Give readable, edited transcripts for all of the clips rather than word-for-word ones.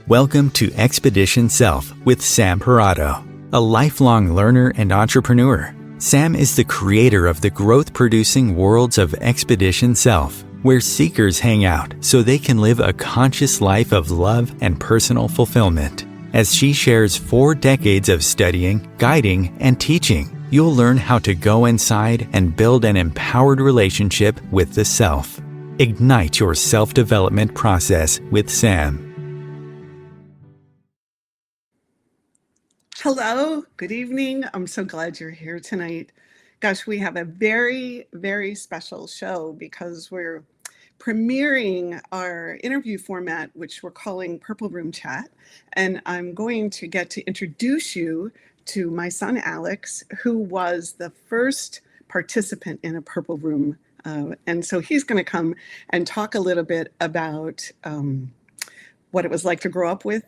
Welcome to Expedition Self with Sam Parrotto, a lifelong learner and entrepreneur. Sam is the creator of the growth-producing worlds of Expedition Self, where seekers hang out so they can live a conscious life of love and personal fulfillment. As she shares 4 decades of studying, guiding, and teaching, you'll learn how to go inside and build an empowered relationship with the self. Ignite your self-development process with Sam. Hello, good evening. I'm so glad you're here tonight. Gosh, we have a very, very special show because we're premiering our interview format, which we're calling Purple Room Chat. And I'm going to get to introduce you to my son, Alex, who was the first participant in a Purple Room. And so he's going to come and talk a little bit about what it was like to grow up with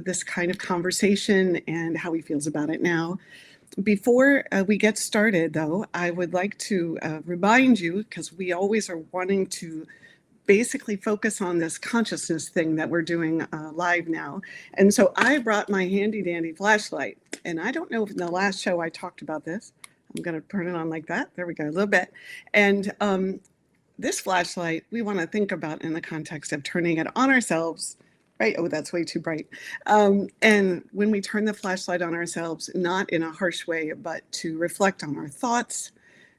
this kind of conversation and how he feels about it now. Before we get started, though, I would like to remind you, because we always are wanting to basically focus on this consciousness thing that we're doing live now. And so I brought my handy dandy flashlight. And I don't know if in the last show I talked about this. I'm going to turn it on like that. There we go, a little bit. And this flashlight, we want to think about in the context of turning it on ourselves. Right? Oh, that's way too bright. And when we turn the flashlight on ourselves, not in a harsh way, but to reflect on our thoughts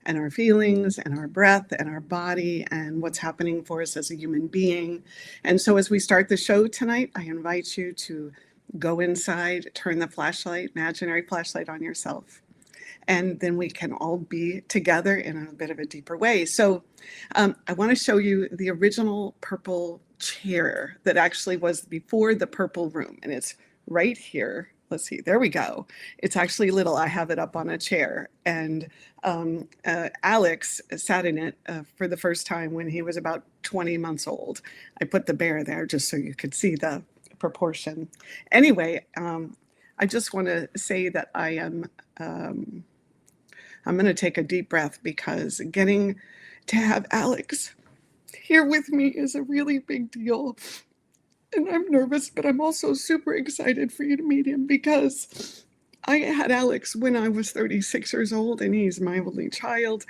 and our feelings and our breath and our body and what's happening for us as a human being. And so as we start the show tonight, I invite you to go inside, turn the flashlight, imaginary flashlight on yourself. And then we can all be together in a bit of a deeper way. So I want to show you the original purple chair that actually was before the Purple Room. And it's right here. Let's see, there we go. It's actually little. I have it up on a chair. And Alex sat in it for the first time when he was about 20 months old. I put the bear there just so you could see the proportion. Anyway, I just want to say that I'm going to take a deep breath because getting to have Alex here with me is a really big deal. And I'm nervous, but I'm also super excited for you to meet him because I had Alex when I was 36 years old and he's my only child.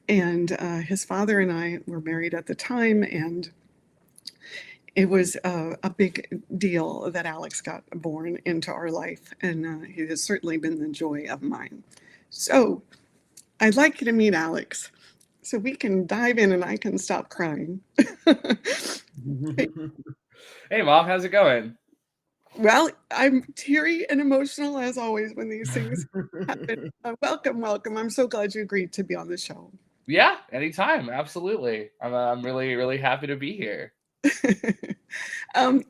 And his father and I were married at the time. And it was a big deal that Alex got born into our life. And he has certainly been the joy of mine. So I'd like you to meet Alex so we can dive in and I can stop crying. Hey, Mom, how's it going? Well, I'm teary and emotional as always when these things happen. Welcome. I'm so glad you agreed to be on the show. Yeah, anytime. Absolutely. I'm really, really happy to be here.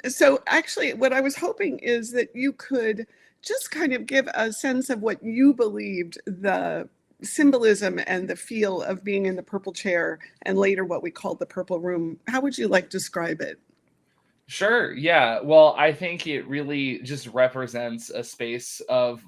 So actually, what I was hoping is that you could just kind of give a sense of what you believed the symbolism and the feel of being in the purple chair and later what we called the Purple Room. How would you like to describe it? Sure. Yeah. Well, I think it really just represents a space of,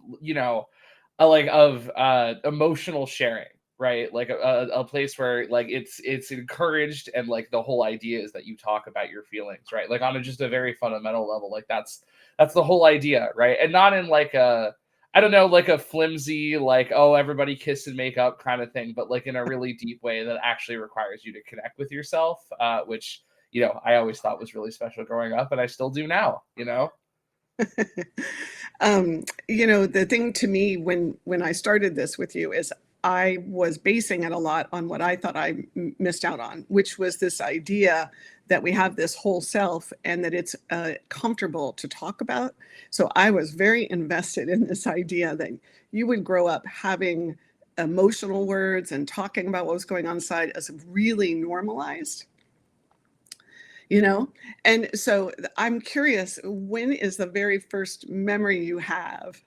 emotional sharing, right? Like a place where like it's encouraged and like the whole idea is that you talk about your feelings, right? Like on just a very fundamental level, like that's the whole idea, right? And not in like I don't know, like a flimsy, like, oh, everybody kiss and make up kind of thing, but like in a really deep way that actually requires you to connect with yourself, which, I always thought was really special growing up and I still do now, The thing to me when I started this with you is I was basing it a lot on what I thought I missed out on, which was this idea that we have this whole self and that it's comfortable to talk about. So I was very invested in this idea that you would grow up having emotional words and talking about what was going on inside as really normalized. And so I'm curious, when is the very first memory you have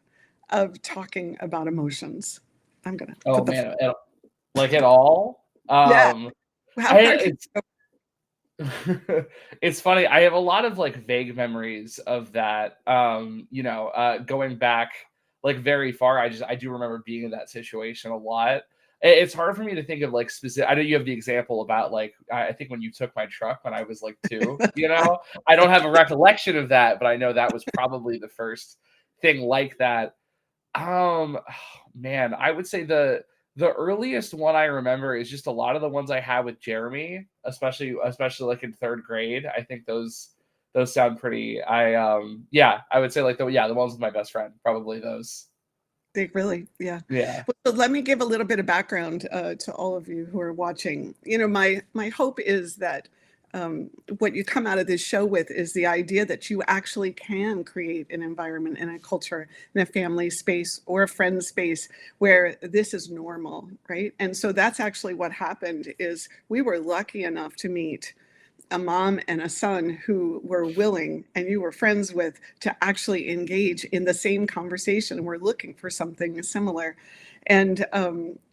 of talking about emotions? I'm gonna Oh put man, at all. yeah. How far It's funny. I have a lot of like vague memories of that. Going back like very far. I do remember being in that situation a lot. it's hard for me to think of like specific. I know you have the example about like I think when you took my truck when I was like 2, you know, I don't have a recollection of that, but I know that was probably the first thing like that. Man, I would say the earliest one I remember is just a lot of the ones I had with Jeremy, especially like in 3rd grade. I think those sound pretty. Yeah, I would say like the ones with my best friend, probably those. They really, yeah. Yeah. Well, so let me give a little bit of background to all of you who are watching. You know, my hope is that what you come out of this show with is the idea that you actually can create an environment and a culture in a family space or a friend space where this is normal, right? And so that's actually what happened. Is we were lucky enough to meet a mom and a son who were willing, and you were friends with, to actually engage in the same conversation. We're looking for something similar. And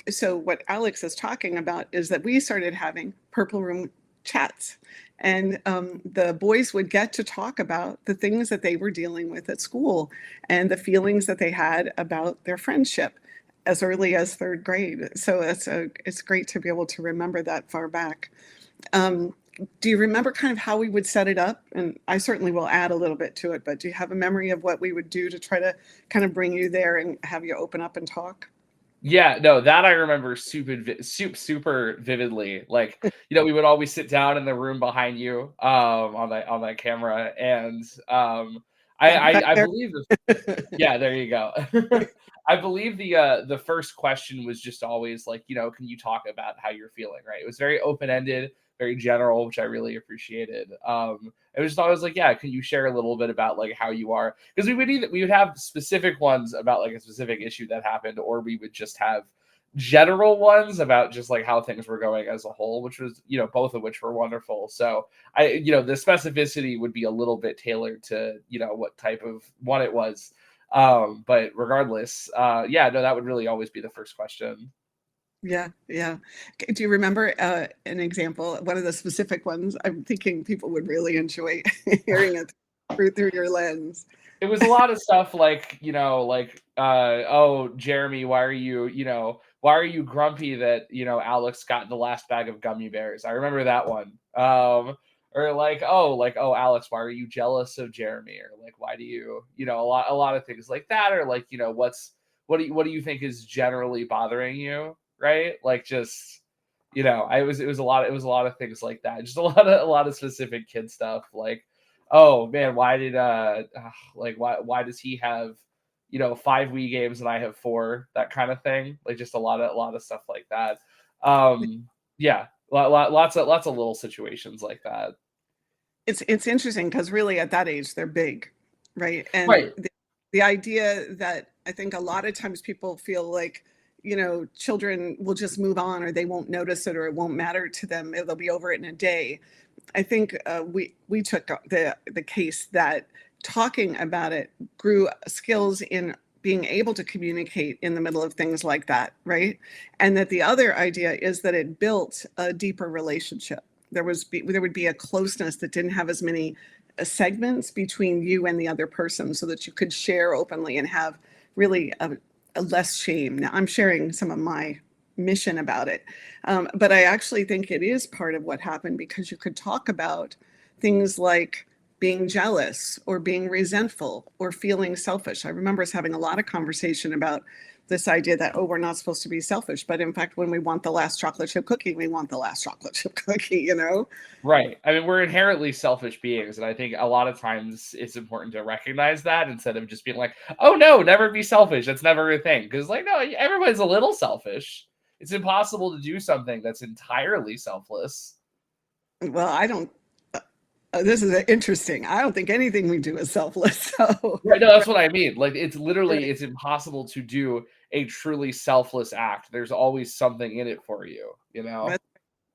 so what Alex is talking about is that we started having Purple Room chats, and the boys would get to talk about the things that they were dealing with at school and the feelings that they had about their friendship as early as 3rd grade. So it's great to be able to remember that far back. Do you remember kind of how we would set it up? And I certainly will add a little bit to it, but do you have a memory of what we would do to try to kind of bring you there and have you open up and talk? Yeah, no, that I remember super vividly. Like, you know, we would always sit down in the room behind you, on that camera, and Back I there. believe yeah, there you go. I believe the first question was just always like, you know, can you talk about how you're feeling, right? It was very open-ended, very general, which I really appreciated. It was just always like, yeah, can you share a little bit about like how you are? Because we would have specific ones about like a specific issue that happened, or we would just have general ones about just like how things were going as a whole, which was, you know, both of which were wonderful. So you know, the specificity would be a little bit tailored to, you know, what type of one it was. But regardless, yeah, no, that would really always be the first question. Yeah, yeah. Do you remember an example, one of the specific ones? I'm thinking people would really enjoy hearing it through your lens. It was a lot of stuff like, you know, like, oh, Jeremy, why are you grumpy that, you know, Alex got the last bag of gummy bears? I remember that one. Or like, oh, Alex, why are you jealous of Jeremy? Or like, why do you, you know, a lot of things like that. Or like, you know, what do you think is generally bothering you? Right? Like just, you know, it was a lot of things like that. Just a lot of specific kid stuff. Like, oh man, why does he have, you know, 5 Wii games and I have 4, that kind of thing. Like just a lot of stuff like that. Yeah, lots of little situations like that. It's interesting because really at that age they're big, right? And Right. the idea that I think a lot of times people feel like, you know, children will just move on or they won't notice it or it won't matter to them. They'll be over it in a day. I think we took the case that talking about it grew skills in being able to communicate in the middle of things like that, right? And that the other idea is that it built a deeper relationship. There would be a closeness that didn't have as many segments between you and the other person, so that you could share openly and have really a less shame. Now I'm sharing some of my mission about it. But I actually think it is part of what happened because you could talk about things like being jealous or being resentful or feeling selfish. I remember us having a lot of conversation about this idea that, oh, we're not supposed to be selfish. But in fact, when we want the last chocolate chip cookie, we want the last chocolate chip cookie, you know? Right. I mean, we're inherently selfish beings, and I think a lot of times it's important to recognize that instead of just being like, "Oh no, never be selfish." That's never a thing. Because like, no, everybody's a little selfish. It's impossible to do something that's entirely selfless. Well, I don't, this is interesting. I don't think anything we do is selfless. So, Right. No, that's what I mean. Like, it's right. literally it's impossible to do a truly selfless act. There's always something in it for you. You know. But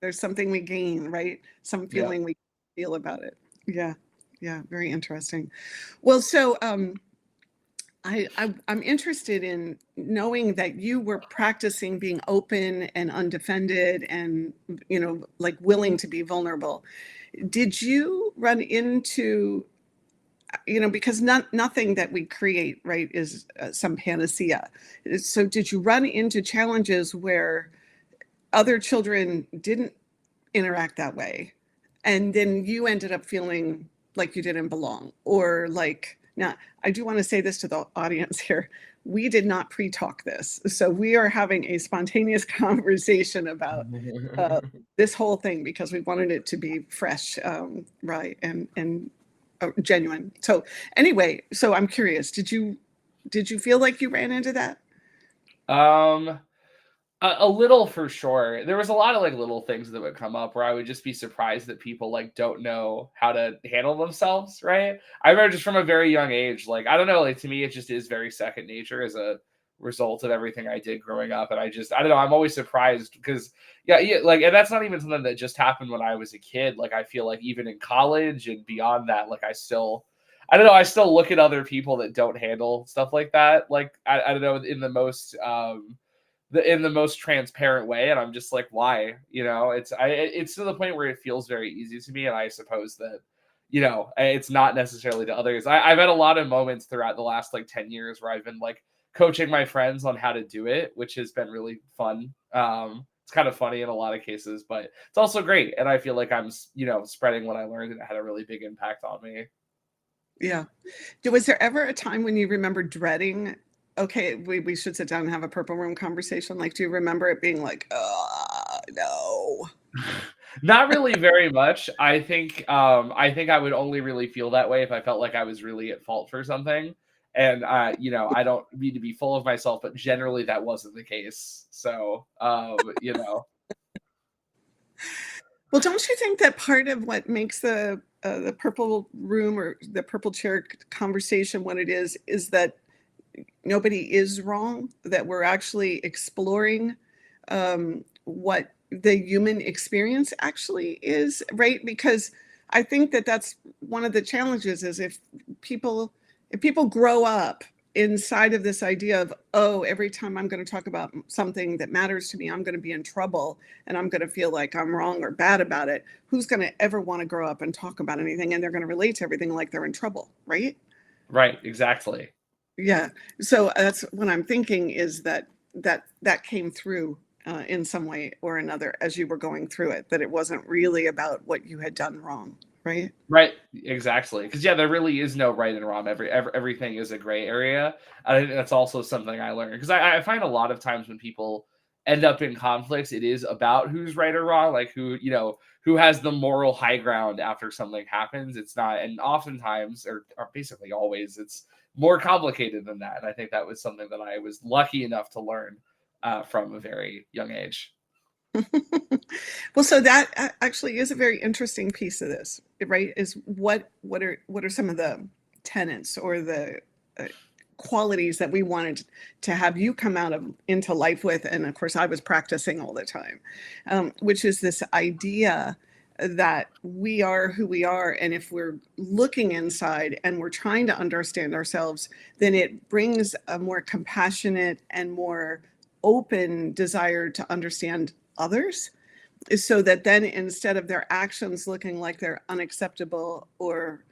there's something we gain, right? Some Yeah. feeling we feel about it. Yeah. Yeah. Very interesting. Well, so I'm interested in knowing that you were practicing being open and undefended and, you know, like willing to be vulnerable. Did you run into, you know, because nothing that we create, right, is some panacea. So did you run into challenges where other children didn't interact that way, and then you ended up feeling like you didn't belong, or like, now I do want to say this to the audience here. We did not pre-talk this, so we are having a spontaneous conversation about this whole thing because we wanted it to be fresh, right, and genuine. So anyway, so I'm curious, did you feel like you ran into that? Um, a little for sure. There was a lot of like little things that would come up where I would just be surprised that people like don't know how to handle themselves, right? I remember just from a very young age, like I don't know, like to me it just is very second nature as a result of everything I did growing up. And I don't know, I'm always surprised because yeah, like and that's not even something that just happened when I was a kid. Like I feel like even in college and beyond that, like I don't know, I still look at other people that don't handle stuff like that. Like I don't know, in the most in the most transparent way, and I'm just like, why? It's to the point where it feels very easy to me, and I suppose that it's not necessarily to others. I've had a lot of moments throughout the last like 10 years where I've been like coaching my friends on how to do it, which has been really fun. It's kind of funny in a lot of cases, but it's also great, and I feel like I'm spreading what I learned, and it had a really big impact on me. Yeah. Was there ever a time when you remember dreading, okay, we should sit down and have a purple room conversation? Like, do you remember it being like, no? Not really very much. I think I would only really feel that way if I felt like I was really at fault for something. And I don't mean to be full of myself, but generally that wasn't the case. So Well, don't you think that part of what makes the purple room or the purple chair conversation what it is that nobody is wrong, that we're actually exploring what the human experience actually is, right? Because I think that that's one of the challenges is if people grow up inside of this idea of, oh, every time I'm going to talk about something that matters to me, I'm going to be in trouble and I'm going to feel like I'm wrong or bad about it. Who's going to ever want to grow up and talk about anything? And they're going to relate to everything like they're in trouble, right? right, exactly. Yeah. So that's what I'm thinking is that came through in some way or another as you were going through it, that it wasn't really about what you had done wrong, right? Right, exactly. Because yeah, there really is no right and wrong. Everything is a gray area. I think that's also something I learned because I find a lot of times when people end up in conflicts, it is about who's right or wrong, like who has the moral high ground after something happens. It's not, and oftentimes, or basically always, it's more complicated than that. And I think that was something that I was lucky enough to learn from a very young age. Well, so that actually is a very interesting piece of this, right? Is what are some of the tenets or the uh, qualities that we wanted to have you come out of into life with, and of course I was practicing all the time, which is this idea that we are who we are, and if we're looking inside and we're trying to understand ourselves, then it brings a more compassionate and more open desire to understand others, so that then instead of their actions looking like they're unacceptable or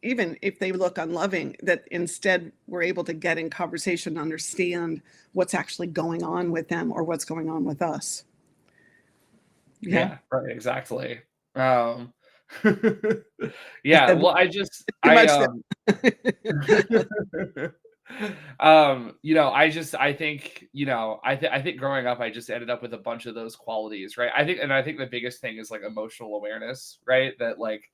even if they look unloving, that instead we're able to get in conversation and understand what's actually going on with them or what's going on with us. Yeah. Yeah, right, exactly. Um, I yeah, said well, I just too I much there. I think, I think growing up, I just ended up with a bunch of those qualities, right? I think the biggest thing is like emotional awareness, right? That like,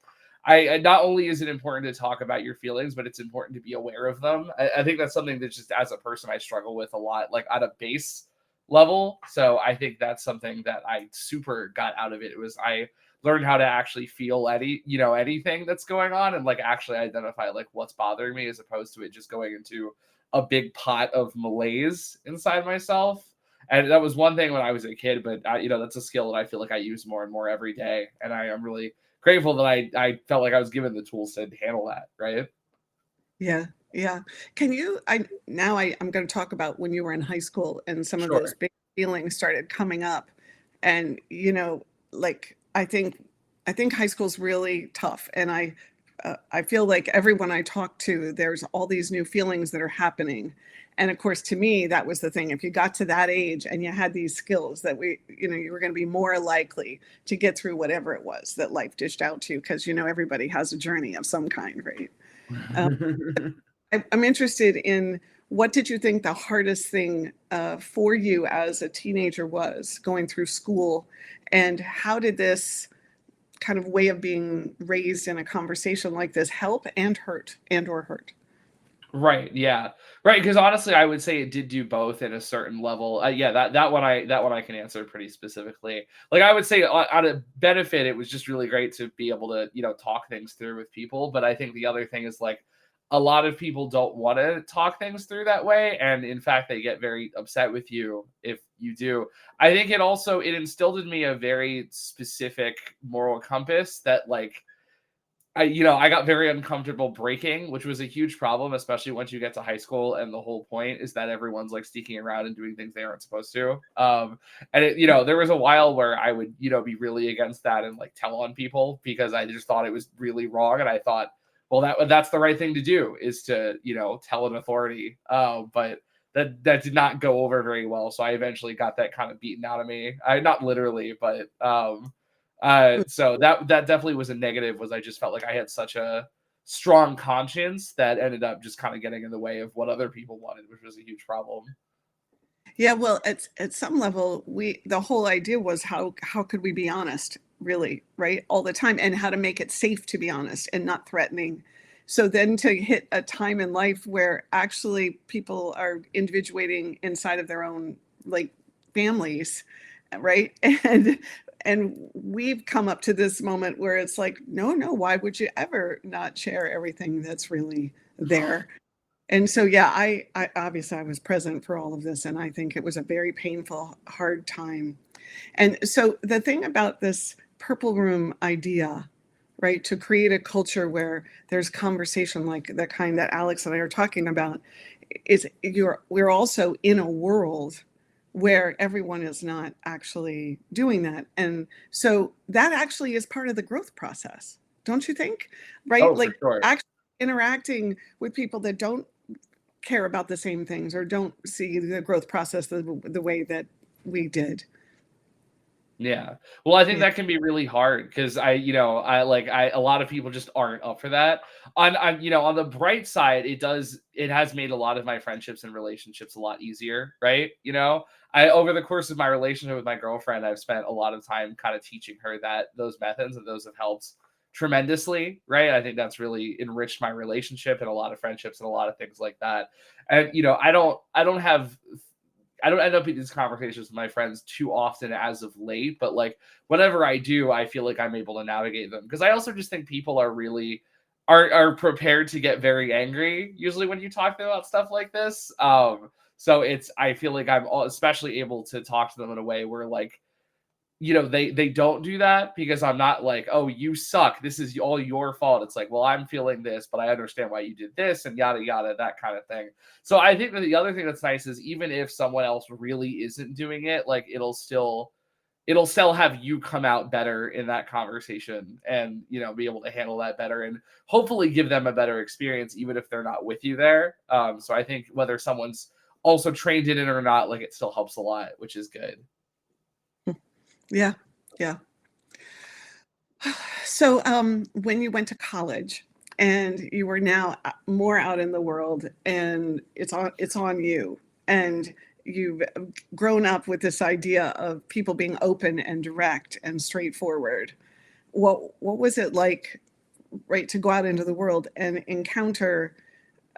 not only is it important to talk about your feelings, but it's important to be aware of them. I think that's something that just as a person, I struggle with a lot, like at a base level. So I think that's something that I super got out of it. It was, I learned how to actually feel anything that's going on and like actually identify like what's bothering me as opposed to it just going into a big pot of malaise inside myself. And that was one thing when I was a kid, but that's a skill that I feel like I use more and more every day. And I am really grateful that I felt like I was given the tools to handle that. Right. Yeah, yeah. Can you I'm going to talk about when you were in high school and some of those Sure. big feelings started coming up. And like I think high school's really tough. And I I feel like everyone I talk to, there's all these new feelings that are happening. And of course, to me, that was the thing. If you got to that age and you had these skills that you were going to be more likely to get through whatever it was that life dished out to you, because, everybody has a journey of some kind, right? Um, I'm interested in, what did you think the hardest thing for you as a teenager was going through school? And how did this kind of way of being raised in a conversation like this help and hurt or hurt? Right. Yeah. Right. Because honestly, I would say it did do both at a certain level. Yeah. That one I can answer pretty specifically. Like I would say on a benefit, it was just really great to be able to talk things through with people. But I think the other thing is like a lot of people don't want to talk things through that way, and in fact, they get very upset with you if you do. I think it instilled in me a very specific moral compass that like I got very uncomfortable breaking, which was a huge problem, especially once you get to high school. And the whole point is that everyone's like sneaking around and doing things they aren't supposed to. There was a while where I would, be really against that and like tell on people because I just thought it was really wrong. And I thought, well, that's the right thing to do, is to, tell an authority. But that did not go over very well. So I eventually got that kind of beaten out of me. Not literally, but so that definitely was a negative. Was I just felt like I had such a strong conscience that ended up just kind of getting in the way of what other people wanted, which was a huge problem. Yeah, well, at some level, the whole idea was how could we be honest, really, right, all the time, and how to make it safe to be honest and not threatening. So then to hit a time in life where actually people are individuating inside of their own like families, right? And we've come up to this moment where it's like, no, why would you ever not share everything that's really there? And so, yeah, I obviously I was present for all of this, and I think it was a very painful, hard time. And so the thing about this purple room idea, right, to create a culture where there's conversation like the kind that Alex and I are talking about, is we're also in a world where everyone is not actually doing that. And so that actually is part of the growth process, don't you think? Right? Oh, for Like sure. actually interacting with people that don't care about the same things or don't see the growth process the way that we did. Yeah. Well, I think Yeah. that can be really hard because a lot of people just aren't up for that. On the bright side, it has made a lot of my friendships and relationships a lot easier, right? Over the course of my relationship with my girlfriend, I've spent a lot of time kind of teaching her those methods, and those have helped tremendously, right? I think that's really enriched my relationship and a lot of friendships and a lot of things like that. And I don't end up in these conversations with my friends too often as of late, but like whenever I do, I feel like I'm able to navigate them, because I also just think people are really are prepared to get very angry usually when you talk to them about stuff like this. So I feel like I'm especially able to talk to them in a way where like they don't do that, because I'm not like, oh, you suck, this is all your fault. It's like, well, I'm feeling this, but I understand why you did this, and yada yada, that kind of thing. So I think that the other thing that's nice is, even if someone else really isn't doing it, like it'll still have you come out better in that conversation, and be able to handle that better, and hopefully give them a better experience even if they're not with you there. So I think whether someone's also trained in it or not, like it still helps a lot, which is good. Yeah. Yeah. So when you went to college and you were now more out in the world, and it's on you, and you've grown up with this idea of people being open and direct and straightforward, what was it like, right, to go out into the world and encounter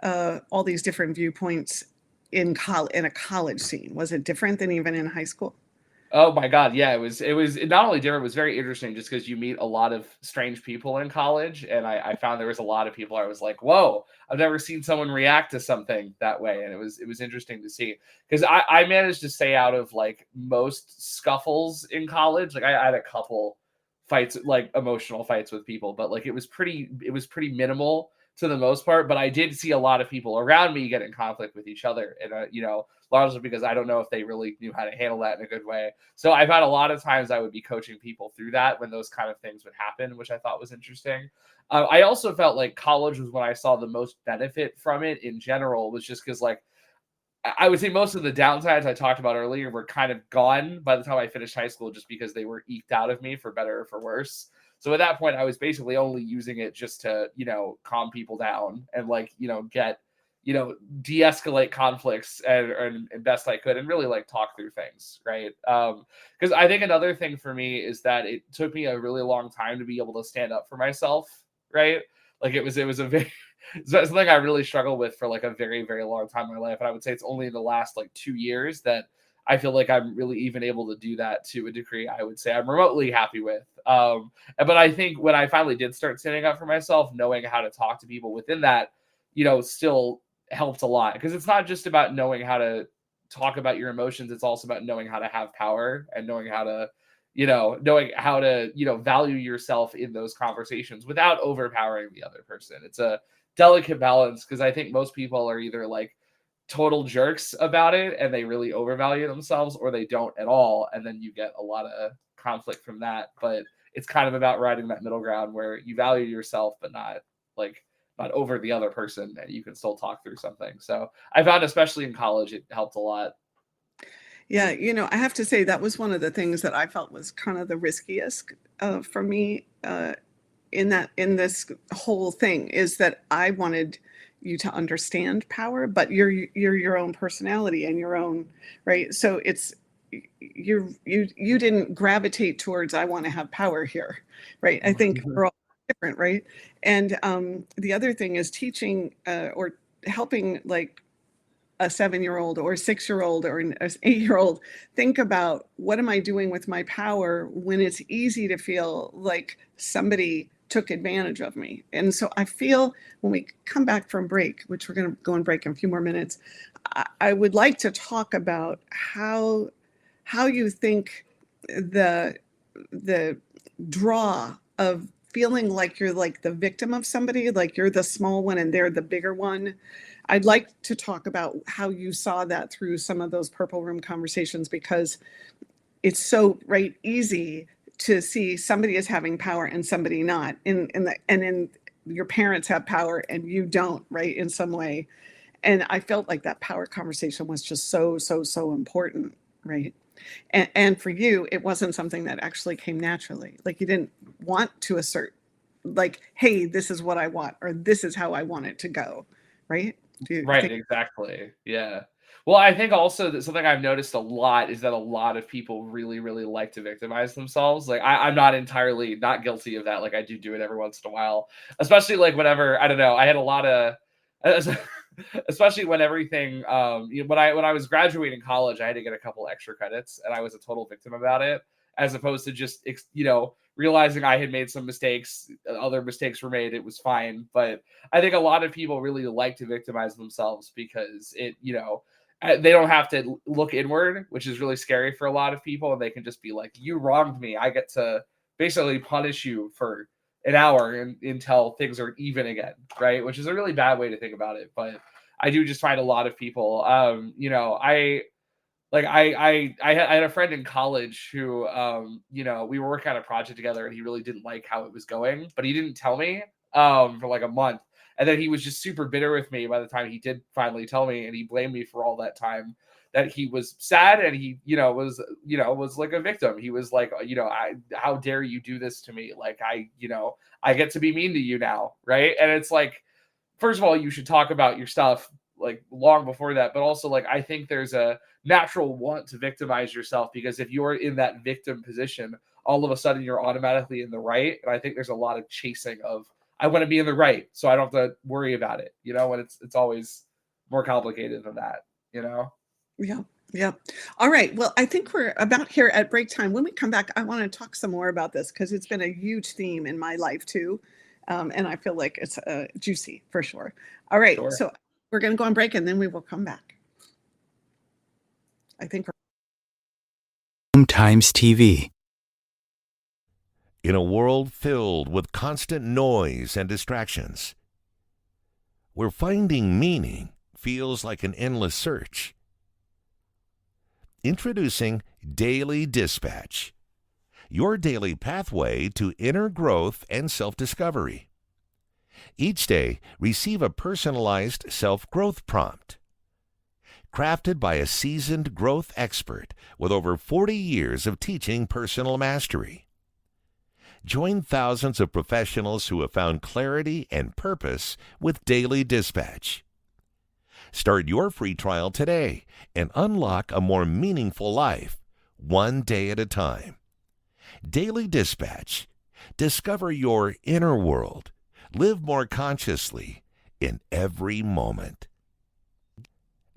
all these different viewpoints in a college scene? Was it different than even in high school? Oh my god, yeah, it was not only different, it was very interesting just because you meet a lot of strange people in college, and I found there was a lot of people I was like, "Whoa, I've never seen someone react to something that way," and it was interesting to see, because I managed to stay out of, like, most scuffles in college. Like, I had a couple fights, like, emotional fights with people, but, like, it was pretty minimal to the most part, but I did see a lot of people around me get in conflict with each other. And, largely because I don't know if they really knew how to handle that in a good way. So I've had a lot of times I would be coaching people through that when those kind of things would happen, which I thought was interesting. I also felt like college was when I saw the most benefit from it in general, was just because, like, I would say most of the downsides I talked about earlier were kind of gone by the time I finished high school, just because they were eked out of me for better or for worse. So at that point, I was basically only using it just to, calm people down and, like, get, de-escalate conflicts and best I could, and really, like, talk through things, right? Because I think another thing for me is that it took me a really long time to be able to stand up for myself, right? Like, it was a very something I really struggled with for, like, a very, very long time in my life. And I would say it's only in the last, like, 2 years that I feel like I'm really even able to do that to a degree I would say I'm remotely happy with. But I think when I finally did start standing up for myself, knowing how to talk to people within that, still helped a lot, because it's not just about knowing how to talk about your emotions. It's also about knowing how to have power and knowing how to, value yourself in those conversations without overpowering the other person. It's a delicate balance, because I think most people are either, like, total jerks about it and they really overvalue themselves, or they don't at all, and then you get a lot of conflict from that. But it's kind of about riding that middle ground where you value yourself but not over the other person, and you can still talk through something. So I found, especially in college, it helped a lot. Yeah, I have to say that was one of the things that I felt was kind of the riskiest for me in this whole thing, is that I wanted you to understand power, but you're your own personality and your own, right? So it's you didn't gravitate towards, I want to have power here, right? I think we're all different, right? And the other thing is teaching or helping, like, a 7-year-old or a 6-year-old or an 8-year-old think about, what am I doing with my power when it's easy to feel like somebody took advantage of me. And so I feel when we come back from break, which we're going to go on break in a few more minutes, I would like to talk about how you think the draw of feeling like you're, like, the victim of somebody, like you're the small one and they're the bigger one. I'd like to talk about how you saw that through some of those purple room conversations, because it's so easy to see somebody is having power and somebody not, and your parents have power and you don't, right, in some way. And I felt like that power conversation was just so important, right? And for you, it wasn't something that actually came naturally. Like, you didn't want to assert, like, hey, this is what I want, or this is how I want it to go, right? Do you Right, think? exactly. Yeah. Well, I think also that something I've noticed a lot is that a lot of people really, really like to victimize themselves. Like, I'm not entirely not guilty of that. Like, I do it every once in a while, especially, like, whenever, I don't know, I had a lot of, especially when everything, when I was graduating college, I had to get a couple extra credits, and I was a total victim about it, as opposed to just, realizing I had made some mistakes, other mistakes were made, it was fine. But I think a lot of people really like to victimize themselves because they don't have to look inward, which is really scary for a lot of people. And they can just be like, you wronged me. I get to basically punish you for an hour until things are even again, right? Which is a really bad way to think about it. But I do just find a lot of people, I had a friend in college who, we were working on a project together, and he really didn't like how it was going, but he didn't tell me for like a month. And then he was just super bitter with me by the time he did finally tell me, and he blamed me for all that time that he was sad, and he, was like a victim. He was like, how dare you do this to me? Like, I get to be mean to you now, right? And it's like, first of all, you should talk about your stuff like long before that, but also, like, I think there's a natural want to victimize yourself, because if you're in that victim position, all of a sudden you're automatically in the right. And I think there's a lot of chasing of, I want to be in the right, so I don't have to worry about it, when it's always more complicated than that, Yeah. Yeah. All right. Well, I think we're about here at break time. When we come back, I want to talk some more about this, because it's been a huge theme in my life too. And I feel like it's juicy for sure. All right. Sure. So we're going to go on break, and then we will come back. I think Times TV. In a world filled with constant noise and distractions, where finding meaning feels like an endless search. Introducing Daily Dispatch, your daily pathway to inner growth and self-discovery. Each day, receive a personalized self-growth prompt. Crafted by a seasoned growth expert with over 40 years of teaching personal mastery. Join thousands of professionals who have found clarity and purpose with Daily Dispatch. Start your free trial today and unlock a more meaningful life, one day at a time. Daily Dispatch. Discover your inner world. Live more consciously in every moment.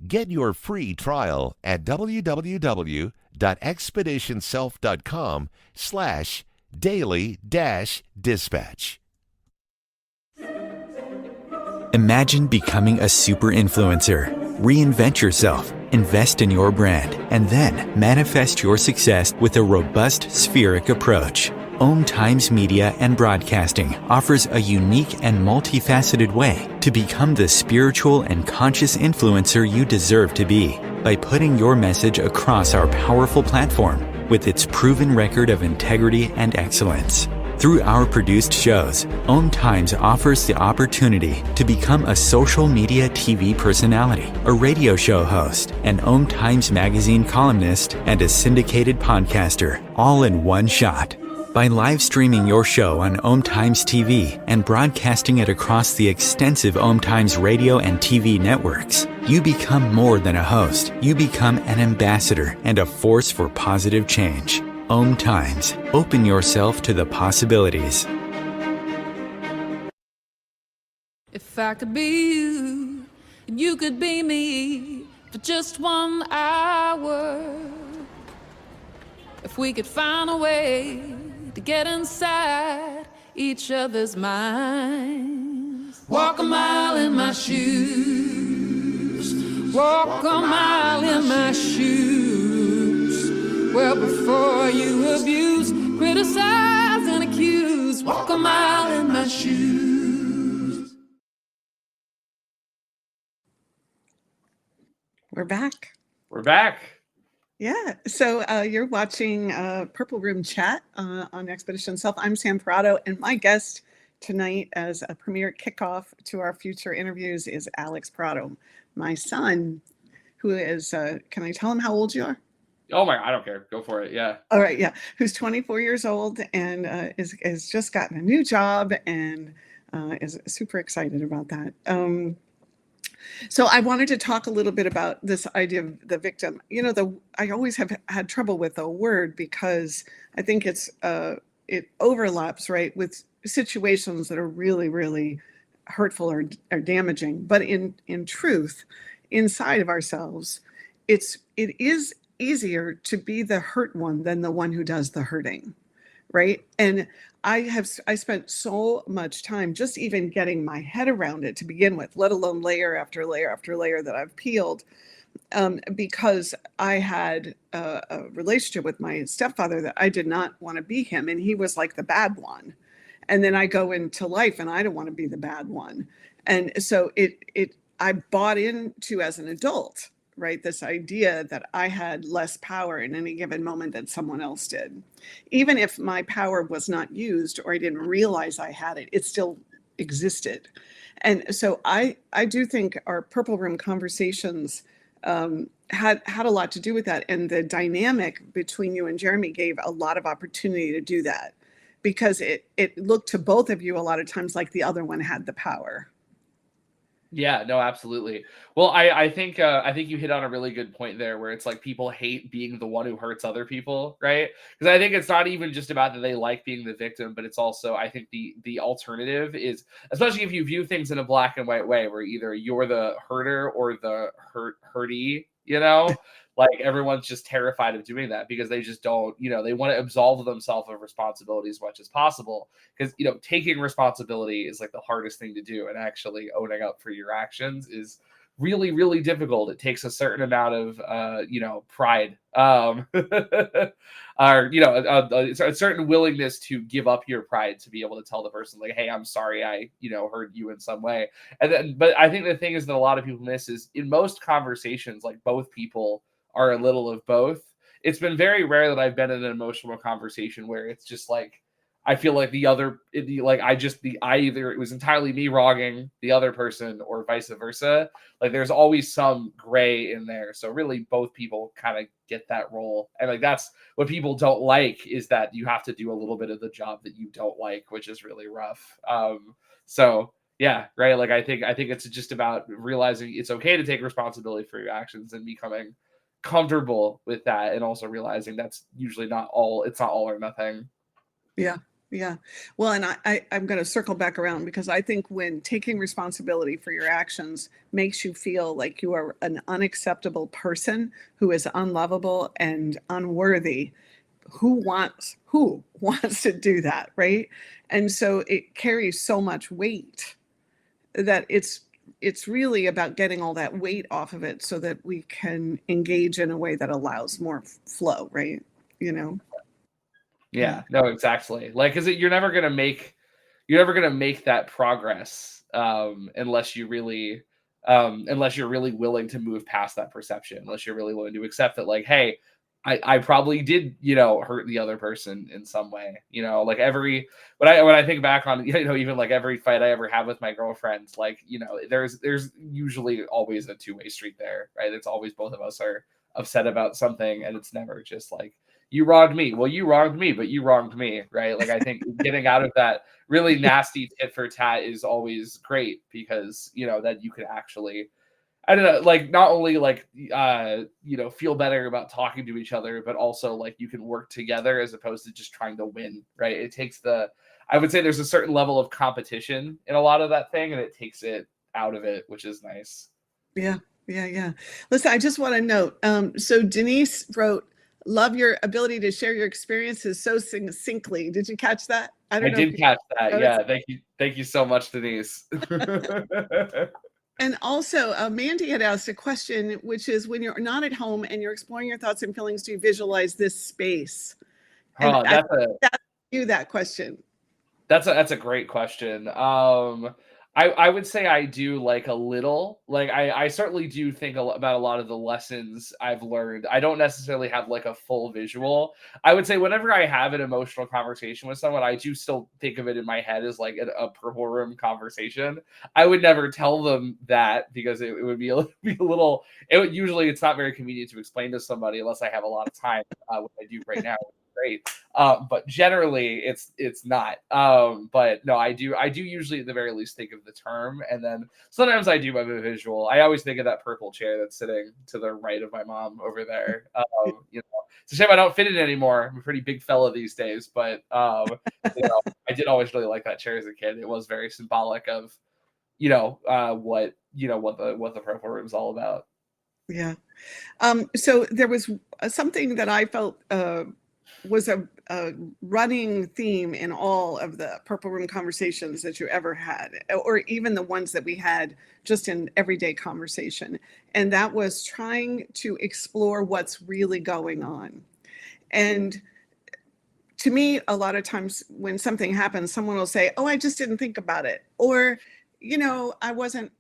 Get your free trial at www.expeditionself.com/daily-dispatch. Imagine becoming a super influencer. Reinvent yourself, invest in your brand, and then manifest your success with a robust spheric approach. Om Times Media and Broadcasting offers a unique and multifaceted way to become the spiritual and conscious influencer you deserve to be by putting your message across our powerful platform with its proven record of integrity and excellence. Through our produced shows, Om Times offers the opportunity to become a social media TV personality, a radio show host, an Om Times magazine columnist, and a syndicated podcaster, all in one shot. By live streaming your show on Om Times TV and broadcasting it across the extensive Om Times radio and TV networks, you become more than a host. You become an ambassador and a force for positive change. Om Times. Open yourself to the possibilities. If I could be you, and you could be me for just 1 hour. If we could find a way to get inside each other's minds. Walk a mile in my shoes. Walk a mile in my shoes. Well, before you abuse, criticize, and accuse, walk a mile in my shoes. We're back. We're back. Yeah. So you're watching Purple Room Chat on Expedition Self. I'm Sam Parrotto, and my guest tonight as a premiere kickoff to our future interviews is Alex Parrotto, my son, who is, can I tell him how old you are? Oh my, I don't care. Go for it. Yeah. All right. Yeah. Who's 24 years old and is just gotten a new job and is super excited about that. So I wanted to talk a little bit about this idea of the victim. You know, I always have had trouble with the word because I think it overlaps, right, with situations that are really, really hurtful or damaging. But in truth, inside of ourselves, it is easier to be the hurt one than the one who does the hurting, right? And I spent so much time just even getting my head around it to begin with, let alone layer after layer after layer that I've peeled, because I had a relationship with my stepfather that I did not want to be him, and he was like the bad one. And then I go into life and I don't want to be the bad one. And so I bought into as an adult, right, this idea that I had less power in any given moment than someone else did. Even if my power was not used or I didn't realize I had it, it still existed. And so I do think our Purple Room conversations had a lot to do with that. And the dynamic between you and Jeremy gave a lot of opportunity to do that, because it looked to both of you a lot of times like the other one had the power. Yeah, no, absolutely. Well, I think you hit on a really good point there, where it's like people hate being the one who hurts other people, right? Because I think it's not even just about that they like being the victim, but it's also, I think the alternative is, especially if you view things in a black and white way, where either you're the herder or the hurtee, you know? Like everyone's just terrified of doing that because they just don't, they want to absolve themselves of responsibility as much as possible. Because, taking responsibility is like the hardest thing to do. And actually owning up for your actions is really, really difficult. It takes a certain amount of, pride, or, a certain willingness to give up your pride to be able to tell the person like, hey, I'm sorry, I, hurt you in some way. And then, but I think the thing is that a lot of people miss is in most conversations, like both people are a little of both. It's been very rare that I've been in an emotional conversation where it's just like, I feel like either it was entirely me wronging the other person or vice versa. Like there's always some gray in there. So really both people kind of get that role. And like, that's what people don't like, is that you have to do a little bit of the job that you don't like, which is really rough. So yeah, right. Like I think it's just about realizing it's okay to take responsibility for your actions and becoming comfortable with that. And also realizing that's usually it's not all or nothing. Yeah. Yeah. Well, and I'm going to circle back around, because I think when taking responsibility for your actions makes you feel like you are an unacceptable person who is unlovable and unworthy, who wants to do that, right? And so it carries so much weight that it's really about getting all that weight off of it so that we can engage in a way that allows more flow, right? Yeah, no, exactly. Like, cause you're never going to make that progress, unless you're really willing to move past that perception, unless you're really willing to accept that, like, hey, I probably did, hurt the other person in some way, like when I think back on, even like every fight I ever have with my girlfriends, like, there's usually always a two-way street there, right? It's always both of us are upset about something, and it's never just like, you wronged me. Well, you wronged me, but you wronged me, right? Like, I think getting out of that really nasty tit for tat is always great, because, that you can actually, I don't know, like, not only like, feel better about talking to each other, but also like you can work together as opposed to just trying to win, right? It takes I would say there's a certain level of competition in a lot of that thing, and it takes it out of it, which is nice. Yeah. Listen, I just want to note, so Denise wrote, love your ability to share your experiences so succinctly. Did you catch that? I did catch that. Yeah. Thank you so much, Denise. And also, Mandy had asked a question, which is, when you're not at home and you're exploring your thoughts and feelings, do you visualize this space? And that question. That's a great question. I would say I do, like, a little. Like, I certainly do think about a lot of the lessons I've learned. I don't necessarily have like a full visual. I would say whenever I have an emotional conversation with someone, I do still think of it in my head as like a purple room conversation. I would never tell them that, because it would be a little. Usually it's not very convenient to explain to somebody unless I have a lot of time, what I do right now. Great. But generally it's not. But no, I do usually at the very least think of the term, and then sometimes I do have a visual. I always think of that purple chair that's sitting to the right of my mom over there. It's a shame I don't fit in anymore. I'm a pretty big fella these days, but I did always really like that chair as a kid. It was very symbolic of what the purple room is all about. Yeah. So there was something that I felt was a running theme in all of the Purple Room conversations that you ever had, or even the ones that we had just in everyday conversation. And that was trying to explore what's really going on. And to me, a lot of times when something happens, someone will say, oh, I just didn't think about it. Or, I wasn't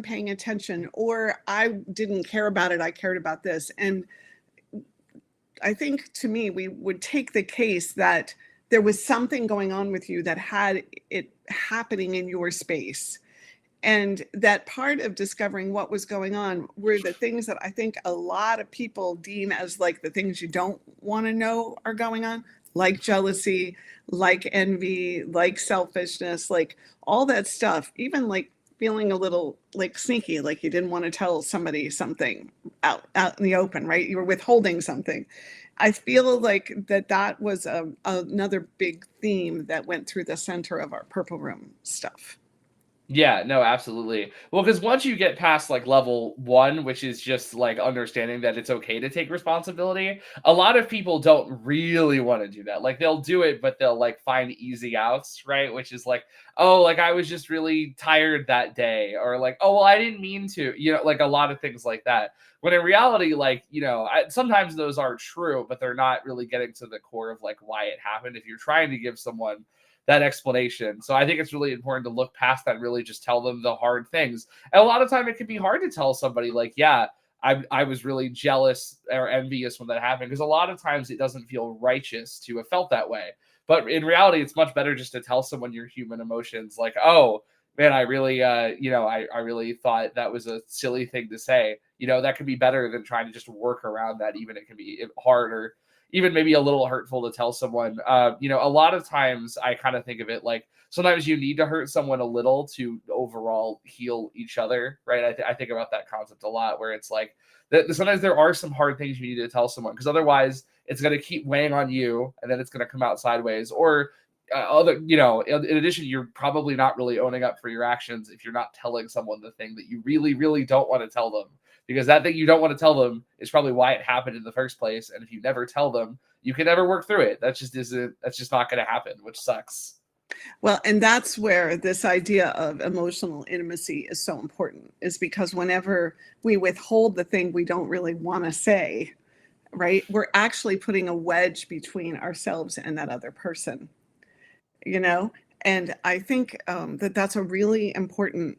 paying attention, or I didn't care about it. I cared about this. And I think, to me, we would take the case that there was something going on with you that had it happening in your space. And that part of discovering what was going on were the things that I think a lot of people deem as like the things you don't want to know are going on, like jealousy, like envy, like selfishness, like all that stuff, even like feeling a little like sneaky, like you didn't want to tell somebody something out in the open, right? You were withholding something. I feel like that was another big theme that went through the center of our Purple Room stuff. Yeah, no, absolutely. Well, because once you get past like level one, which is just like understanding that it's okay to take responsibility, a lot of people don't really want to do that. Like they'll do it, but they'll like find easy outs, right? Which is like, oh, like I was just really tired that day, or like, oh, well, I didn't mean to, like a lot of things like that. When in reality, like, sometimes those are true, but they're not really getting to the core of like why it happened. If you're trying to give someone that explanation. So I think it's really important to look past that and really just tell them the hard things. And a lot of time it can be hard to tell somebody like, yeah, I was really jealous or envious when that happened, because a lot of times it doesn't feel righteous to have felt that way. But in reality, it's much better just to tell someone your human emotions, like, oh man, I really, I really thought that was a silly thing to say. That could be better than trying to just work around that. Even it can be harder, even maybe a little hurtful to tell someone. A lot of times I kind of think of it like sometimes you need to hurt someone a little to overall heal each other, right? I think about that concept a lot, where it's like that sometimes there are some hard things you need to tell someone, because otherwise it's going to keep weighing on you, and then it's going to come out sideways. Or in addition, you're probably not really owning up for your actions if you're not telling someone the thing that you really, really don't want to tell them, because that thing you don't want to tell them is probably why it happened in the first place. And if you never tell them, you can never work through it. That's just not going to happen, which sucks. Well, and that's where this idea of emotional intimacy is so important, is because whenever we withhold the thing we don't really want to say, right, we're actually putting a wedge between ourselves and that other person, And I think that that's a really important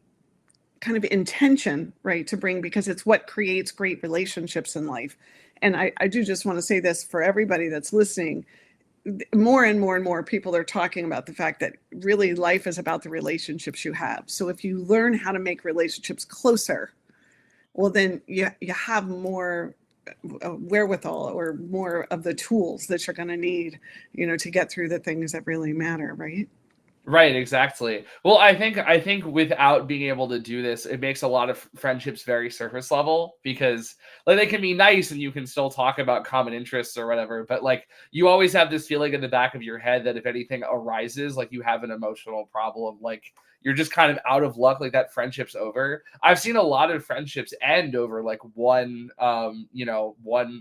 kind of intention, right, to bring, because it's what creates great relationships in life. And I do just want to say this for everybody that's listening. More and more and more people are talking about the fact that really life is about the relationships you have. So if you learn how to make relationships closer, well, then you have more wherewithal, or more of the tools that you're going to need, to get through the things that really matter, right? Right, exactly. Well, I think without being able to do this, it makes a lot of friendships very surface level, because like they can be nice and you can still talk about common interests or whatever, but like you always have this feeling in the back of your head that if anything arises, like you have an emotional problem, like you're just kind of out of luck, like that friendship's over. I've seen a lot of friendships end over like one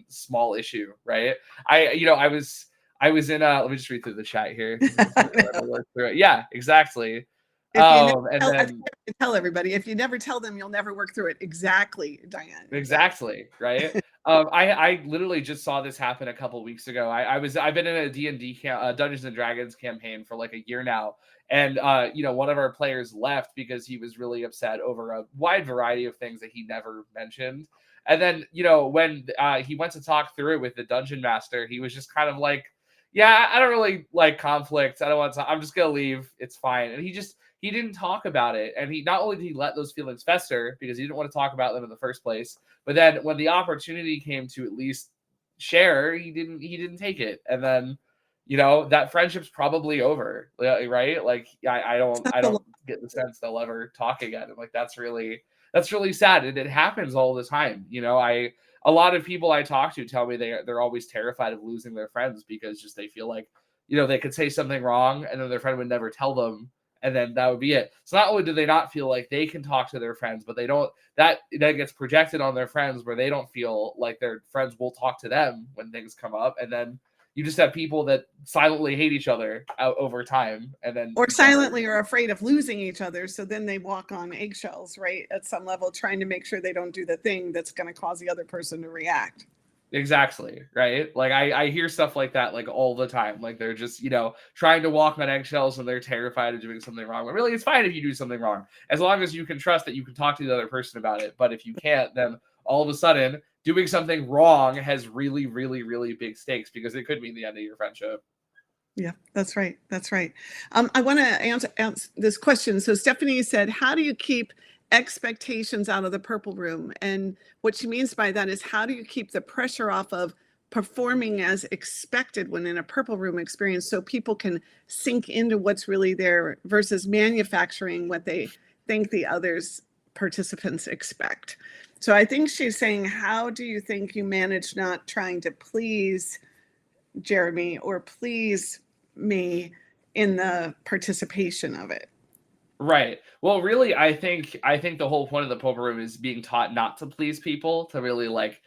small issue, right? I was in let me just read through the chat here. Yeah, exactly. If you never And tell, I then think I have to tell everybody, if you never tell them, you'll never work through it. Exactly, Diane. exactly, right. I literally just saw this happen a couple weeks ago. I've been in a D&D Dungeons and Dragons campaign for like a year now, and one of our players left because he was really upset over a wide variety of things that he never mentioned. And then when he went to talk through it with the dungeon master, he was just kind of like, yeah, I don't really like conflict. I don't want to. I'm just gonna leave. It's fine. And he didn't talk about it. And he not only did he let those feelings fester because he didn't want to talk about them in the first place, but then when the opportunity came to at least share, he didn't take it. And then that friendship's probably over, right? Like I don't get the sense they'll ever talk again. And like that's really sad, and it happens all the time. A lot of people I talk to tell me they're always terrified of losing their friends, because just they feel like they could say something wrong and then their friend would never tell them, and then that would be it. So not only do they not feel like they can talk to their friends, but they don't, that gets projected on their friends, where they don't feel like their friends will talk to them when things come up. And then you just have people that silently hate each other out over time, and then or silently are afraid of losing each other. So then they walk on eggshells, right? At some level, trying to make sure they don't do the thing that's going to cause the other person to react. Exactly, right? Like I hear stuff like that like all the time. Like they're just, trying to walk on eggshells when they're terrified of doing something wrong. But really, it's fine if you do something wrong, as long as you can trust that you can talk to the other person about it. But if you can't, then all of a sudden doing something wrong has really, really, really big stakes, because it could mean the end of your friendship. Yeah, that's right. That's right. I want to answer this question. So Stephanie said, how do you keep expectations out of the purple room? And what she means by that is, how do you keep the pressure off of performing as expected when in a purple room experience, so people can sink into what's really there, versus manufacturing what they think the others participants expect. So I think she's saying, how do you think you manage not trying to please Jeremy or please me in the participation of it? Right. Well, really, I think the whole point of the poker room is being taught not to please people, to really like,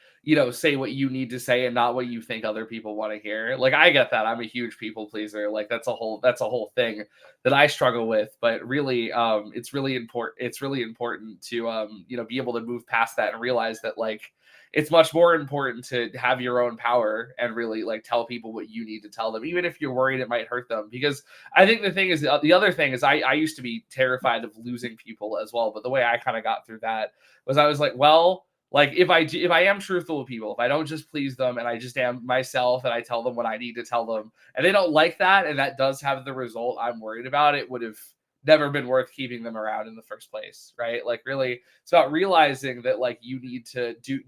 say what you need to say and not what you think other people want to hear. Like I get that. I'm a huge people pleaser. Like that's a whole thing that I struggle with, but really it's really important to be able to move past that and realize that like it's much more important to have your own power and really like tell people what you need to tell them, even if you're worried it might hurt them. Because I think the other thing is I used to be terrified of losing people as well. But the way I kind of got through that was I was like, well, like if I am truthful with people, if I don't just please them and I just am myself and I tell them what I need to tell them, and they don't like that, and that does have the result I'm worried about, it would have never been worth keeping them around in the first place, right? Like really, it's about realizing that like you need to do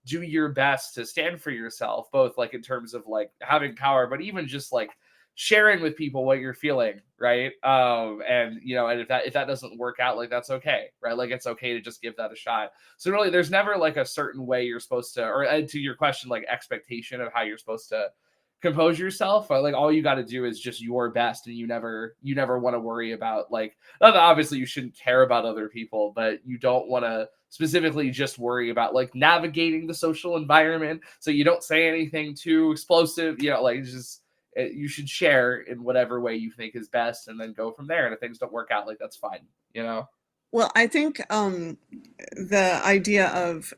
your best to stand for yourself, both like in terms of like having power, but even just like sharing with people what you're feeling, right? And and if that doesn't work out, like that's okay, right? Like it's okay to just give that a shot. So really, there's never like a certain way you're supposed to, or to your question, like expectation of how you're supposed to compose yourself. But like all you got to do is just your best, and you never want to worry about like, obviously you shouldn't care about other people, but you don't want to specifically just worry about like navigating the social environment, so you don't say anything too explosive, like just you should share in whatever way you think is best, and then go from there. And if things don't work out, like that's fine, Well, I think the idea of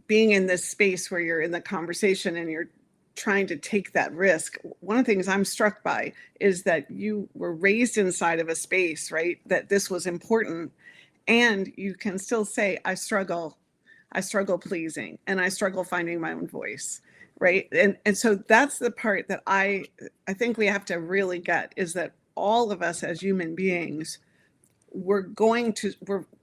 being in this space where you're in the conversation and you're trying to take that risk. One of the things I'm struck by is that you were raised inside of a space, right? That this was important, and you can still say, I struggle pleasing, and I struggle finding my own voice, right? And so that's the part that I think we have to really get, is that all of us as human beings, we're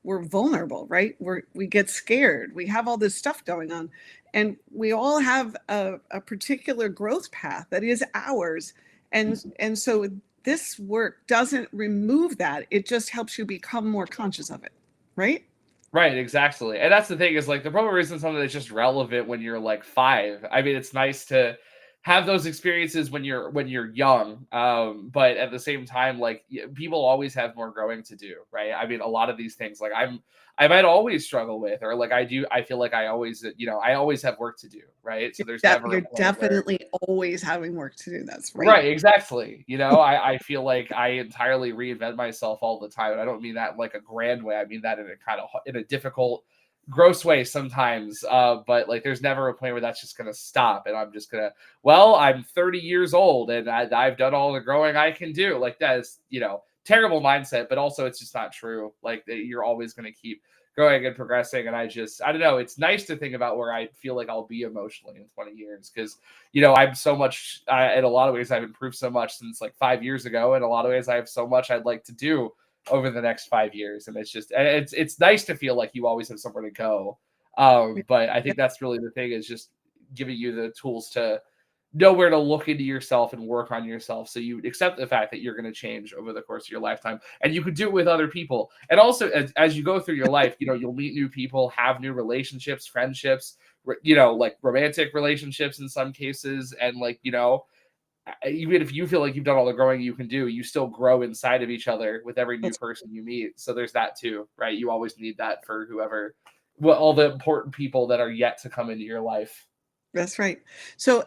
vulnerable, right? We get scared. We have all this stuff going on, and we all have a particular growth path that is ours. And so this work doesn't remove that. It just helps you become more conscious of it, right? Right, exactly. And that's the thing, is like the problem isn't something that's just relevant when you're like 5. I mean, it's nice to have those experiences when you're young. But at the same time, like people always have more growing to do, right? I mean, a lot of these things like I might always struggle with, or like I feel like I always have work to do, right? So there's never a You're point where. definitely always having work to do. That's right. Right, exactly. I feel like I entirely reinvent myself all the time. And I don't mean that in like a grand way. I mean that in a kind of in a difficult, gross way sometimes. But like there's never a point where that's just gonna stop. And I'm just gonna, well, I'm 30 years old and I've done all the growing I can do. Like that is, terrible mindset, but also it's just not true. Like you're always gonna keep growing and progressing. And I don't know, it's nice to think about where I feel like I'll be emotionally in 20 years. Cause I'm so much, in a lot of ways, I've improved so much since like 5 years ago. In a lot of ways, I have so much I'd like to do over the next 5 years. And it's nice to feel like you always have somewhere to go. But I think that's really the thing, is just giving you the tools to know where to look into yourself and work on yourself, so you accept the fact that you're going to change over the course of your lifetime, and you could do it with other people. And also as you go through your life, you'll meet new people, have new relationships, friendships, like romantic relationships in some cases. And like, even if you feel like you've done all the growing you can do, you still grow inside of each other with every new person you meet. So there's that too, right? You always need that for all the important people that are yet to come into your life. That's right. So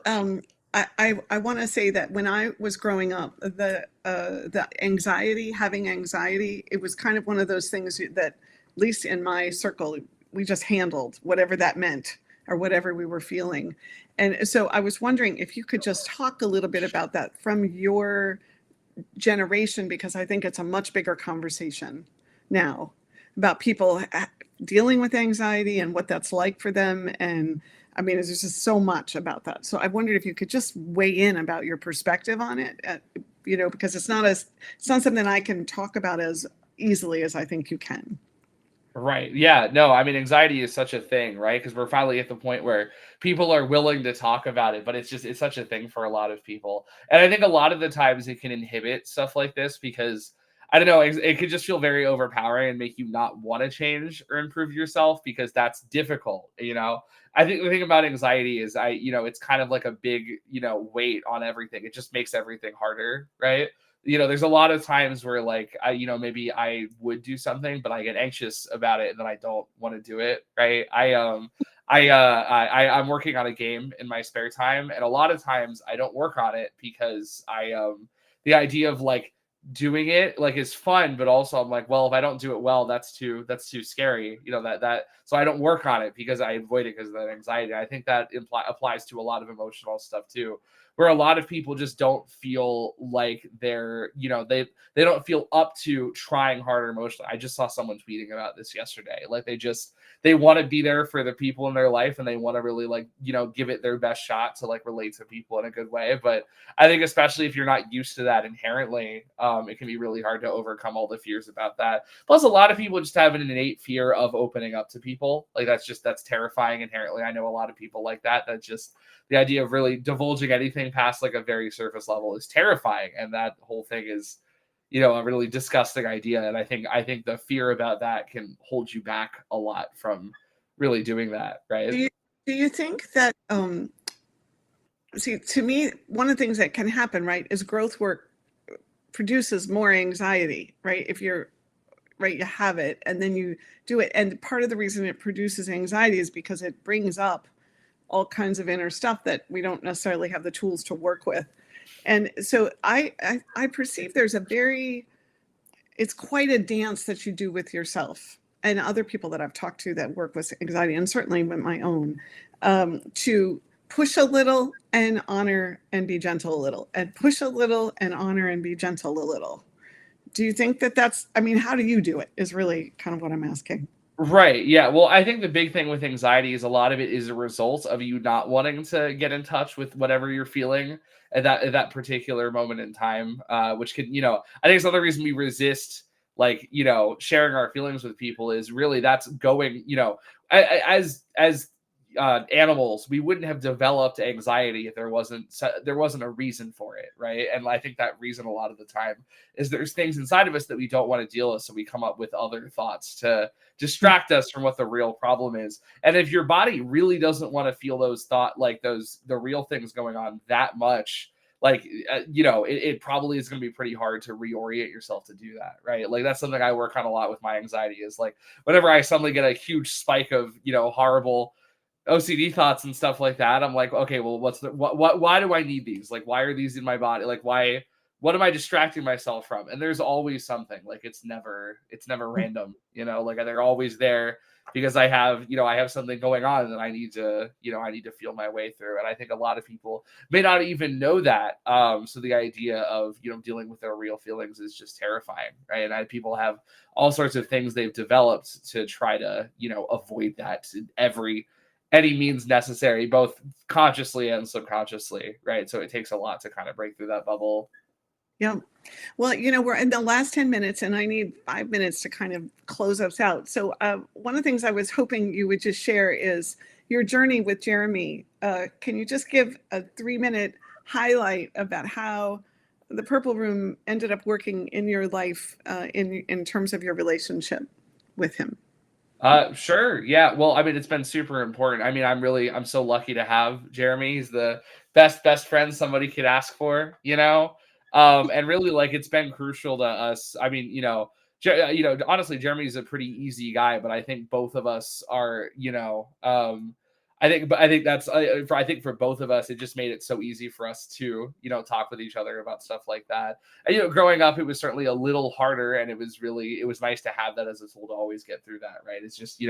I want to say that when I was growing up, the having anxiety, it was kind of one of those things that, at least in my circle, we just handled whatever that meant or whatever we were feeling. And so I was wondering if you could just talk a little bit about that from your generation, because I think it's a much bigger conversation now about people dealing with anxiety and what that's like for them. And I mean, there's just so much about that. So I wondered if you could just weigh in about your perspective on it, because it's not something I can talk about as easily as I think you can. Right. Yeah. No, I mean, anxiety is such a thing, right? Because we're finally at the point where people are willing to talk about it, but it's such a thing for a lot of people. And I think a lot of the times it can inhibit stuff like this, because I don't know, it could just feel very overpowering and make you not want to change or improve yourself, because that's difficult. I think the thing about anxiety is it's kind of like a big, weight on everything. It just makes everything harder, right? there's a lot of times where like maybe I would do something, but I get anxious about it and then I don't want to do it. Right. I'm working on a game in my spare time, and a lot of times I don't work on it because the idea of like doing it like is fun, but also I'm like, well, if I don't do it well, that's too scary, so I don't work on it because I avoid it because of that anxiety. I think that applies to a lot of emotional stuff too, where a lot of people just don't feel like they're, they don't feel up to trying harder emotionally. I just saw someone tweeting about this yesterday. Like they want to be there for the people in their life, and they want to really like, give it their best shot to like relate to people in a good way. But I think especially if you're not used to that inherently, it can be really hard to overcome all the fears about that. Plus, a lot of people just have an innate fear of opening up to people. Like that's terrifying inherently. I know a lot of people like that. That's just the idea of really divulging anything past like a very surface level is terrifying. And that whole thing is, a really disgusting idea. And I think the fear about that can hold you back a lot from really doing that. Right. Do you think that, see, to me, one of the things that can happen, right, is growth work produces more anxiety, right? If you're right, you have it and then you do it. And part of the reason it produces anxiety is because it brings up all kinds of inner stuff that we don't necessarily have the tools to work with. And so I perceive there's it's quite a dance that you do with yourself and other people that I've talked to that work with anxiety, and certainly with my own, to push a little and honor and be gentle a little, and push a little and honor and be gentle a little. Do you think that's, how do you do it is really kind of what I'm asking. Right. Yeah. Well, I think the big thing with anxiety is a lot of it is a result of you not wanting to get in touch with whatever you're feeling at that particular moment in time, which can, I think it's another reason we resist, like, sharing our feelings with people is really that's going, as animals, we wouldn't have developed anxiety if there wasn't a reason for it, right? And I think that reason a lot of the time is there's things inside of us that we don't want to deal with, so we come up with other thoughts to distract us from what the real problem is. And if your body really doesn't want to feel those the real things going on that much, like it probably is going to be pretty hard to reorient yourself to do that, right? Like that's something I work on a lot with my anxiety, is like whenever I suddenly get a huge spike of horrible OCD thoughts and stuff like that, I'm like, okay, well, why do I need these? Like, why are these in my body? Like, what am I distracting myself from? And there's always something. Like, it's never random, like they're always there because I have something going on that I need to feel my way through. And I think a lot of people may not even know that. So the idea of, dealing with their real feelings is just terrifying, right? And people have all sorts of things they've developed to try to, avoid that any means necessary, both consciously and subconsciously, right? So it takes a lot to kind of break through that bubble. Yeah. Well, we're in the last 10 minutes and I need 5 minutes to kind of close us out. So one of the things I was hoping you would just share is your journey with Jeremy. Can you just give a 3-minute highlight about how the Purple Room ended up working in your life in terms of your relationship with him? Sure. Yeah. Well, it's been super important. I'm so lucky to have Jeremy. He's the best friend somebody could ask for, and really like, it's been crucial to us. Honestly, Jeremy's a pretty easy guy, but I think both of us are, I think for both of us, it just made it so easy for us to, talk with each other about stuff like that. And, growing up, it was certainly a little harder, and it was nice to have that as a tool to always get through that. Right. It's just,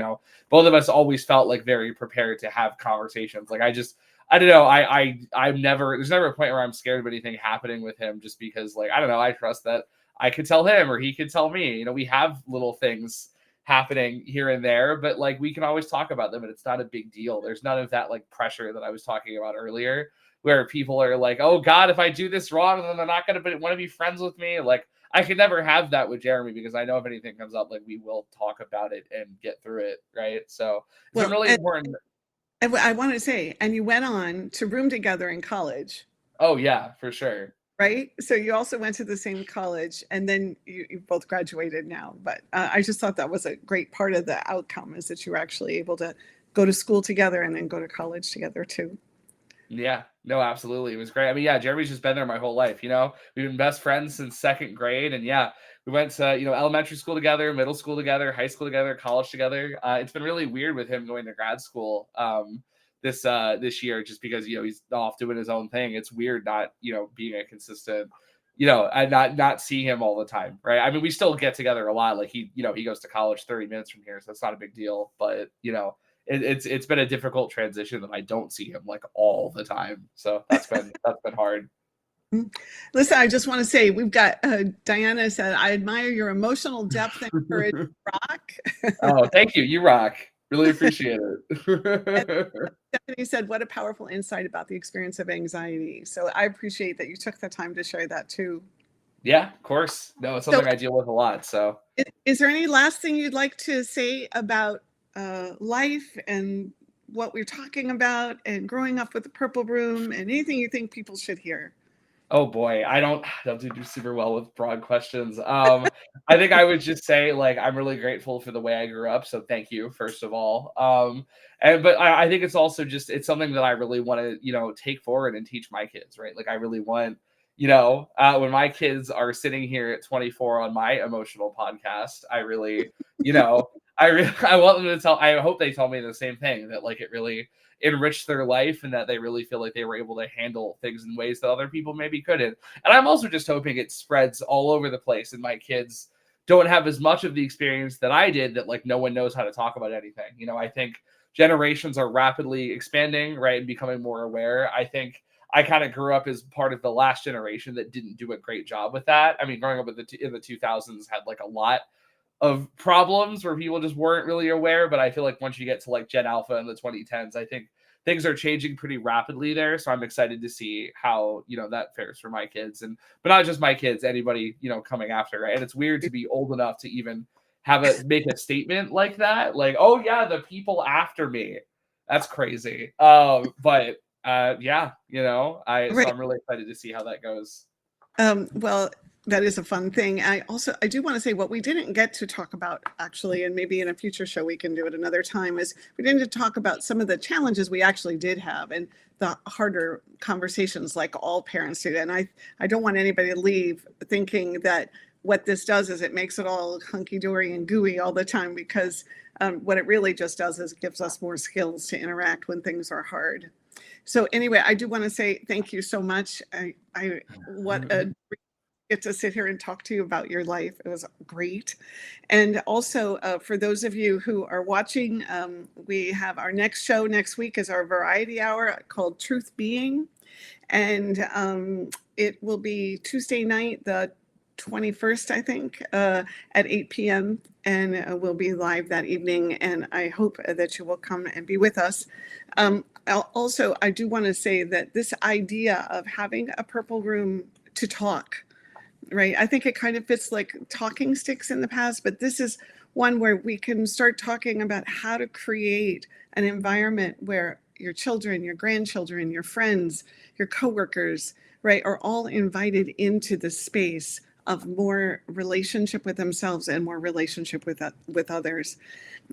both of us always felt like very prepared to have conversations. Like, I don't know. There's never a point where I'm scared of anything happening with him, just because, like, I don't know, I trust that I could tell him or he could tell me. We have little things happening here and there, but like we can always talk about them and it's not a big deal. There's none of that like pressure that I was talking about earlier, where people are like, oh God, if I do this wrong, then they're not going to want to be friends with me. Like, I could never have that with Jeremy, because I know if anything comes up, like we will talk about it and get through it. Right. So it's really important. I want to say, and you went on to room together in college. Oh yeah, for sure. Right. So you also went to the same college, and then you both graduated now. But I just thought that was a great part of the outcome, is that you were actually able to go to school together and then go to college together too. Yeah, no, absolutely. It was great. I mean, yeah, Jeremy's just been there my whole life. We've been best friends since second grade. And yeah, we went to, elementary school together, middle school together, high school together, college together. It's been really weird with him going to grad school this year, just because, he's off doing his own thing. It's weird not, being a consistent, and not seeing him all the time. Right. I mean, we still get together a lot. Like he goes to college 30 minutes from here. So it's not a big deal. But, it's been a difficult transition that I don't see him like all the time. So that's been hard. Listen, I just want to say we've got Diana said, I admire your emotional depth and courage. Rock. Oh, thank you. You rock. Really appreciate it. Stephanie said, what a powerful insight about the experience of anxiety. So I appreciate that you took the time to share that too. Yeah, of course. No, it's something I deal with a lot. So is there any last thing you'd like to say about life and what we're talking about and growing up with the Purple Room and anything you think people should hear? Oh boy, I don't do super well with broad questions. I think I would just say, like, I'm really grateful for the way I grew up. So thank you, first of all. But I think it's also it's something that I really want to, take forward and teach my kids, right? Like I really want, when my kids are sitting here at 24 on my emotional podcast, I really, I want them to I hope they tell me the same thing, that like it really enriched their life and that they really feel like they were able to handle things in ways that other people maybe couldn't. And I'm also just hoping it spreads all over the place and my kids don't have as much of the experience that I did, that like no one knows how to talk about anything. I think generations are rapidly expanding, right, and becoming more aware. I think I kind of grew up as part of the last generation that didn't do a great job with that. I mean, growing up in the 2000s had like a lot of problems where people just weren't really aware. But I feel like once you get to like Gen Alpha in the 2010s, I think things are changing pretty rapidly there. So I'm excited to see how, that fares for my kids, but not just my kids, anybody, coming after. Right. And it's weird to be old enough to even make a statement like that. Like, oh yeah, the people after me. That's crazy. Yeah, so I'm really excited to see how that goes. Well, that is a fun thing. I do want to say what we didn't get to talk about actually, and maybe in a future show we can do it another time, is we didn't talk about some of the challenges we actually did have and the harder conversations like all parents do. And I don't want anybody to leave thinking that what this does is it makes it all hunky-dory and gooey all the time, because what it really just does is it gives us more skills to interact when things are hard. So anyway, I do want to say thank you so much. What a get to sit here and talk to you about your life. It was great. And also for those of you who are watching, we have our next show next week is our variety hour called Truth Being. And it will be Tuesday night, the 21st, I think, at 8 p.m. And we'll be live that evening. And I hope that you will come and be with us. Also, I do want to say that this idea of having a Purple Room to talk, right? I think it kind of fits like talking sticks in the past, but this is one where we can start talking about how to create an environment where your children, your grandchildren, your friends, your coworkers, right, are all invited into the space of more relationship with themselves and more relationship with others.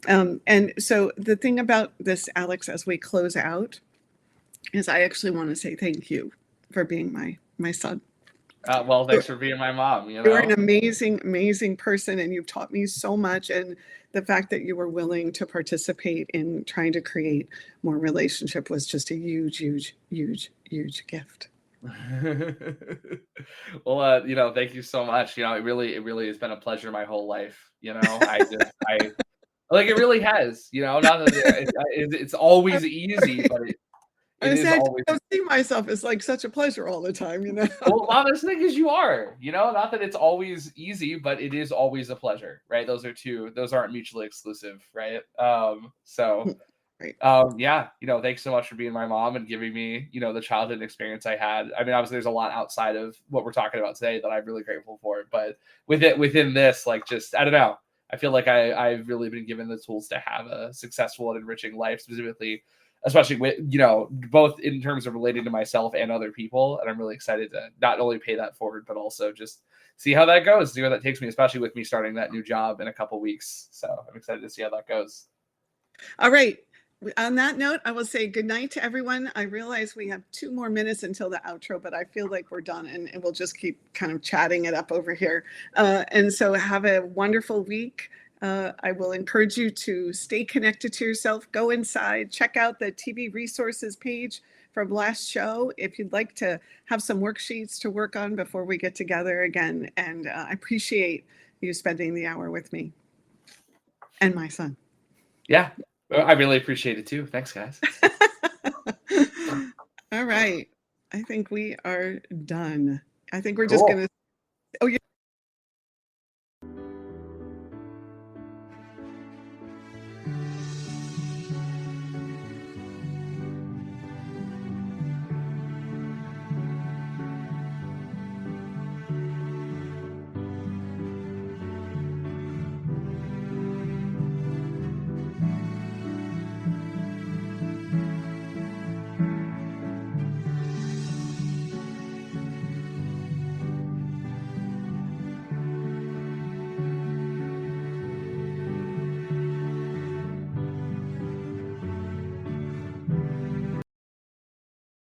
And so the thing about this, Alex, as we close out, is I actually want to say thank you for being my son. Well, thanks for being my mom. You're an amazing, amazing person, and you've taught me so much. And the fact that you were willing to participate in trying to create more relationship was just a huge, huge, huge, huge gift. Well, thank you so much. It really has been a pleasure my whole life. I like, it really has. Not that it's always easy, but I don't see myself as like such a pleasure all the time, Well, the thing is, you are, not that it's always easy, but it is always a pleasure, right? Those aren't mutually exclusive, right? Right. Yeah, thanks so much for being my mom and giving me, the childhood experience I had. I mean, obviously there's a lot outside of what we're talking about today that I'm really grateful for, but within this, like, just, I don't know, I feel like I've really been given the tools to have a successful and enriching life, especially with, both in terms of relating to myself and other people. And I'm really excited to not only pay that forward, but also just see how that goes, see where that takes me, especially with me starting that new job in a couple weeks. So I'm excited to see how that goes. All right. On that note, I will say good night to everyone. I realize we have 2 more minutes until the outro, but I feel like we're done, and we'll just keep kind of chatting it up over here. And so have a wonderful week. I will encourage you to stay connected to yourself. Go inside, check out the TV resources page from last show if you'd like to have some worksheets to work on before we get together again. And I appreciate you spending the hour with me and my son. Yeah, I really appreciate it too. Thanks, guys. All right. I think we are done. I think we're just going to. Oh, yeah.